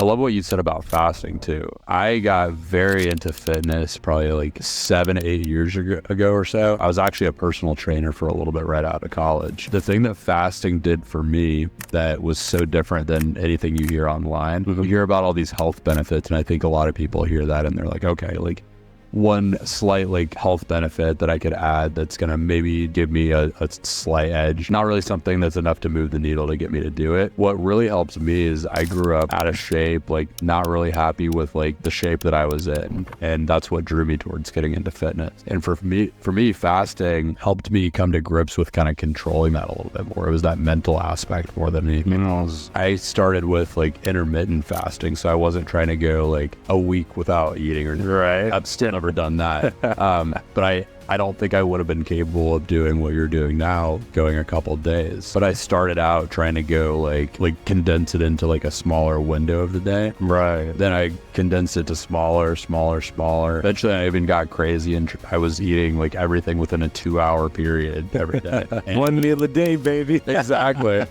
I love what you said about fasting too. I got very into fitness probably like 7-8 years ago or so. I was actually a personal trainer for a little bit right out of college. The thing that fasting did for me that was so different than anything you hear online, you hear about all these health benefits, and I think a lot of people hear that and they're like, okay, like one slight like health benefit that I could add that's going to maybe give me a slight edge. Not really something that's enough to move the needle to get me to do it. What really helps me is I grew up out of shape, like not really happy with like the shape that I was in. And that's what drew me towards getting into fitness. And for me, fasting helped me come to grips with kind of controlling that a little bit more. It was that mental aspect more than anything else. I started with like intermittent fasting. So I wasn't trying to go like a week without eating or right. I've still never done that. But I don't think I would have been capable of doing what you're doing now, going a couple days. But I started out trying to go like condense it into like a smaller window of the day. Right. Then I condensed it to smaller. Eventually I even got crazy and I was eating like everything within a 2-hour period every day. One meal a day, baby. Exactly.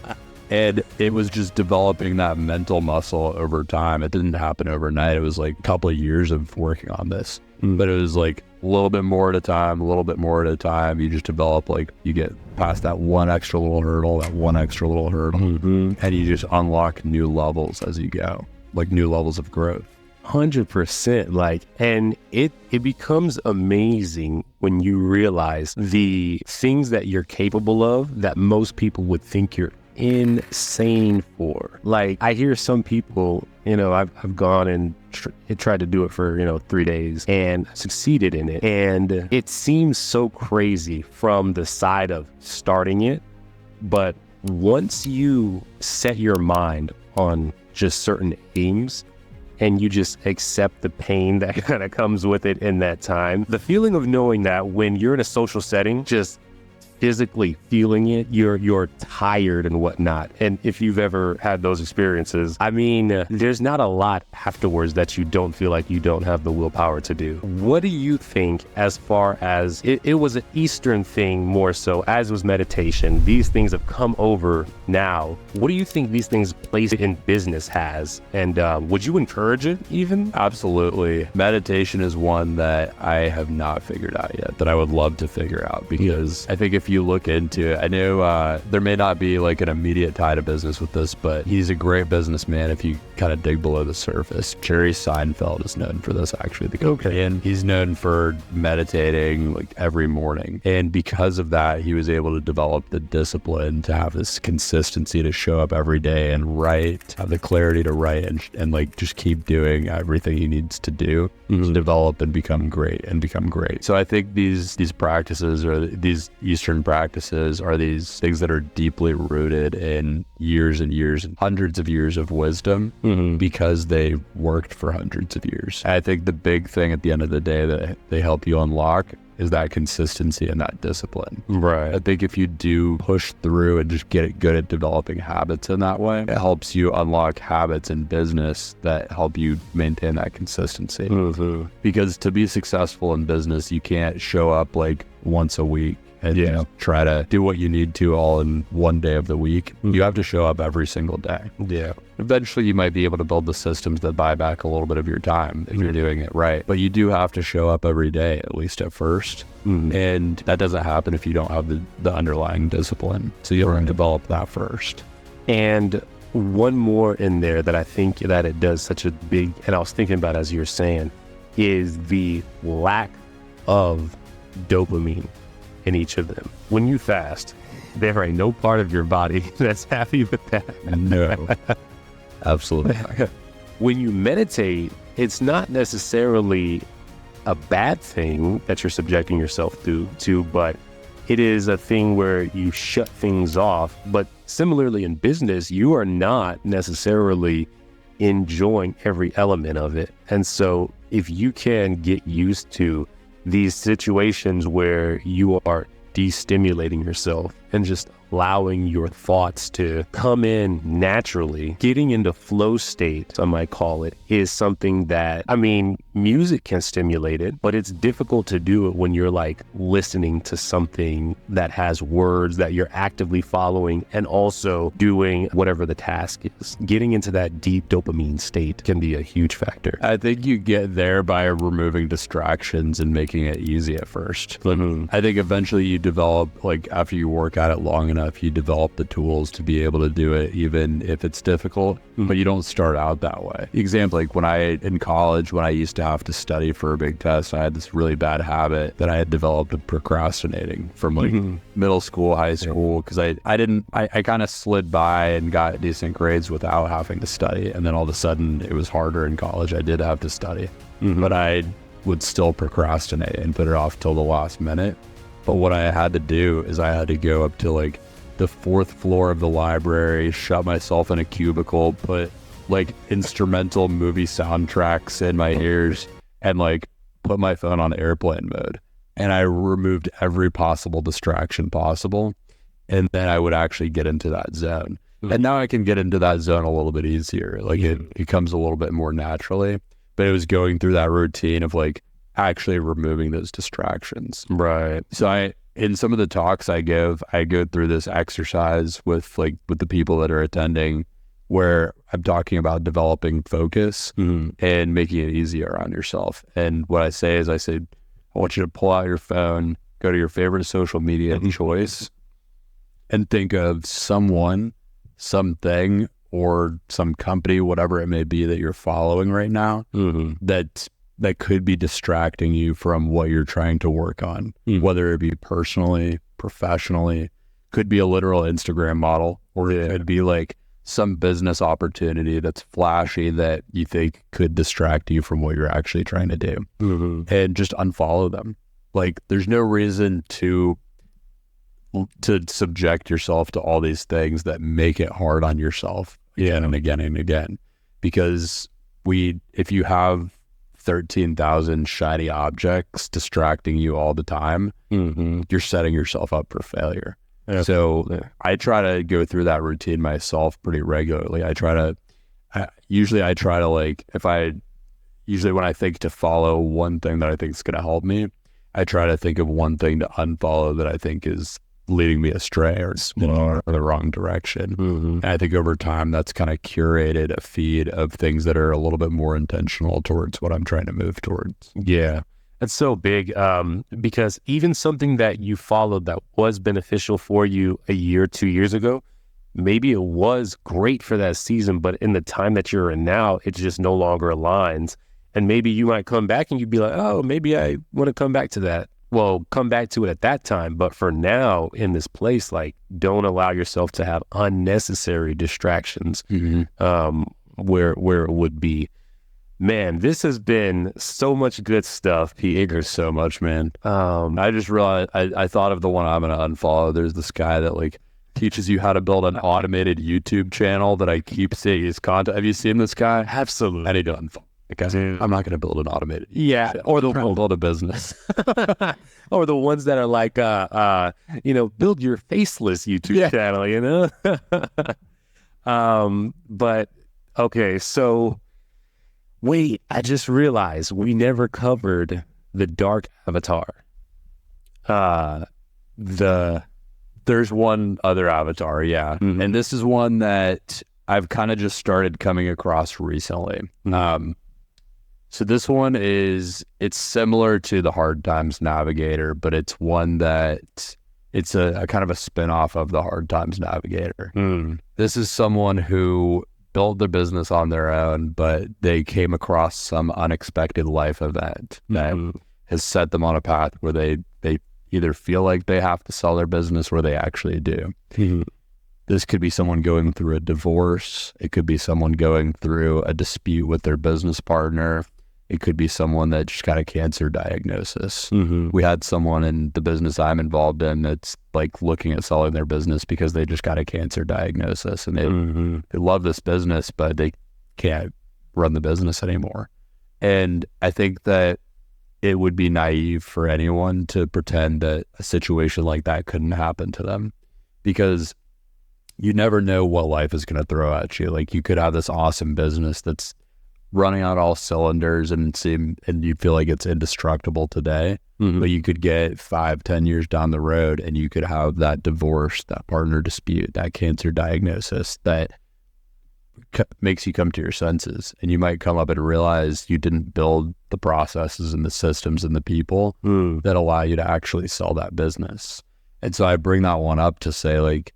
And it was just developing that mental muscle over time. It didn't happen overnight. It was like a couple of years of working on this. But it was like a little bit more at a time. You just develop, like, you get past that one extra little hurdle, and you just unlock new levels as you go, like new levels of growth. 100%. Like, and it becomes amazing when you realize the things that you're capable of that most people would think you're insane for. Like, I hear some people, I've gone and tried to do it for 3 days and succeeded in it, and it seems so crazy from the side of starting it, but once you set your mind on just certain aims and you just accept the pain that kind of comes with it in that time, the feeling of knowing that when you're in a social setting, just physically feeling it, you're tired and whatnot. And if you've ever had those experiences, I mean, there's not a lot afterwards that you don't feel like you don't have the willpower to do. What do you think as far as it was an Eastern thing more so, as was meditation? These things have come over now. What do you think these things place in business has? And would you encourage it even? Absolutely. Meditation is one that I have not figured out yet, that I would love to figure out, because I think if you look into it, I know there may not be like an immediate tie to business with this, but he's a great businessman if you kind of dig below the surface. Jerry Seinfeld is known for this, actually. And he's known for meditating like every morning. And because of that, he was able to develop the discipline to have this consistency to show up every day and write, have the clarity to write, and like just keep doing everything he needs to do to develop and become great. So I think these practices, or these Eastern practices, are these things that are deeply rooted in years and years and hundreds of years of wisdom, because they worked for hundreds of years. I think the big thing at the end of the day that they help you unlock is that consistency and that discipline. Right. I think if you do push through and just get good at developing habits in that way, it helps you unlock habits in business that help you maintain that consistency. Because to be successful in business, you can't show up like once a week and try to do what you need to all in one day of the week. You have to show up every single day. Eventually you might be able to build the systems that buy back a little bit of your time if you're doing it right, but you do have to show up every day, at least at first. And that doesn't happen if you don't have the underlying discipline, so you have to develop that first. And one more in there that I think that it does such a big, and I was thinking about as you were saying, is the lack of dopamine in each of them. When you fast, there ain't no part of your body that's happy with that. No, absolutely not. When you meditate, it's not necessarily a bad thing that you're subjecting yourself to, but it is a thing where you shut things off. But similarly in business, you are not necessarily enjoying every element of it. And so if you can get used to these situations where you are destimulating yourself and just allowing your thoughts to come in naturally. Getting into flow state, I might call it, is something that, I mean, music can stimulate it, but it's difficult to do it when you're like listening to something that has words that you're actively following and also doing whatever the task is. Getting into that deep dopamine state can be a huge factor. I think you get there by removing distractions and making it easy at first. I think eventually you develop, like after you work at it long enough, you develop the tools to be able to do it even if it's difficult, but you don't start out that way. Example, like in college, when I used to have to study for a big test, I had this really bad habit that I had developed of procrastinating from like middle school, high school, because I kind of slid by and got decent grades without having to study. And then all of a sudden it was harder in college. I did have to study, but I would still procrastinate and put it off till the last minute. But what I had to do is I had to go up to like the 4th floor of the library, shut myself in a cubicle, put like instrumental movie soundtracks in my ears, and like put my phone on airplane mode. And I removed every possible distraction possible. And then I would actually get into that zone. And now I can get into that zone a little bit easier. Like it comes a little bit more naturally. But it was going through that routine of like actually removing those distractions. Right. So in some of the talks I go through this exercise with the people that are attending, where I'm talking about developing focus and making it easier on yourself. And what I say is, I want you to pull out your phone, go to your favorite social media choice, and think of someone, something, or some company, whatever it may be that you're following right now, that could be distracting you from what you're trying to work on, whether it be personally, professionally, could be a literal Instagram model, or it could be like some business opportunity that's flashy that you think could distract you from what you're actually trying to do, and just unfollow them. Like there's no reason to subject yourself to all these things that make it hard on yourself again and again and again, because if you have 13,000 shiny objects distracting you all the time, you're setting yourself up for failure. So I try to go through that routine myself pretty regularly. Usually when I think to follow one thing that I think is going to help me, I try to think of one thing to unfollow that I think is leading me astray or in the wrong direction. And I think over time that's kind of curated a feed of things that are a little bit more intentional towards what I'm trying to move towards. Yeah, that's so big, because even something that you followed that was beneficial for you a year, 2 years ago, maybe it was great for that season, but in the time that you're in now, it just no longer aligns. And maybe you might come back and you'd be like, oh, maybe I want to come back to that. Well, come back to it at that time. But for now, in this place, like, don't allow yourself to have unnecessary distractions where it would be. Man, this has been so much good stuff, Pete. There's so much, man. I just realized I thought of the one I'm going to unfollow. There's this guy that like teaches you how to build an automated YouTube channel that I keep seeing his content. Have you seen this guy? Absolutely. I need to unfollow. Okay. I'm not going to build an automated. Yeah. Or they'll build a business. Or the ones that are like, build your faceless YouTube channel, you know? But okay. So wait, I just realized we never covered the dark avatar. There's one other avatar. Yeah. And this is one that I've kind of just started coming across recently. So this one it's similar to the Hard Times Navigator, but it's one that it's a kind of a spin-off of the Hard Times Navigator. This is someone who built their business on their own, but they came across some unexpected life event that has set them on a path where they either feel like they have to sell their business or they actually do. This could be someone going through a divorce. It could be someone going through a dispute with their business partner. It could be someone that just got a cancer diagnosis. We had someone in the business I'm involved in that's like looking at selling their business because they just got a cancer diagnosis, and they love this business, but they can't run the business anymore. And I think that it would be naive for anyone to pretend that a situation like that couldn't happen to them, because you never know what life is going to throw at you. Like, you could have this awesome business that's running on all cylinders and you feel like it's indestructible today, but you could get 5-10 years down the road and you could have that divorce, that partner dispute, that cancer diagnosis that makes you come to your senses, and you might come up and realize you didn't build the processes and the systems and the people that allow you to actually sell that business. And so I bring that one up to say, like,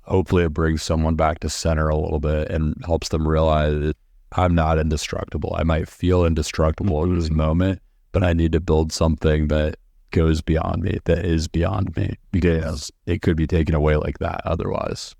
hopefully it brings someone back to center a little bit and helps them realize that I'm not indestructible. I might feel indestructible in this moment, but I need to build something that goes beyond me, that is beyond me, because it could be taken away like that otherwise.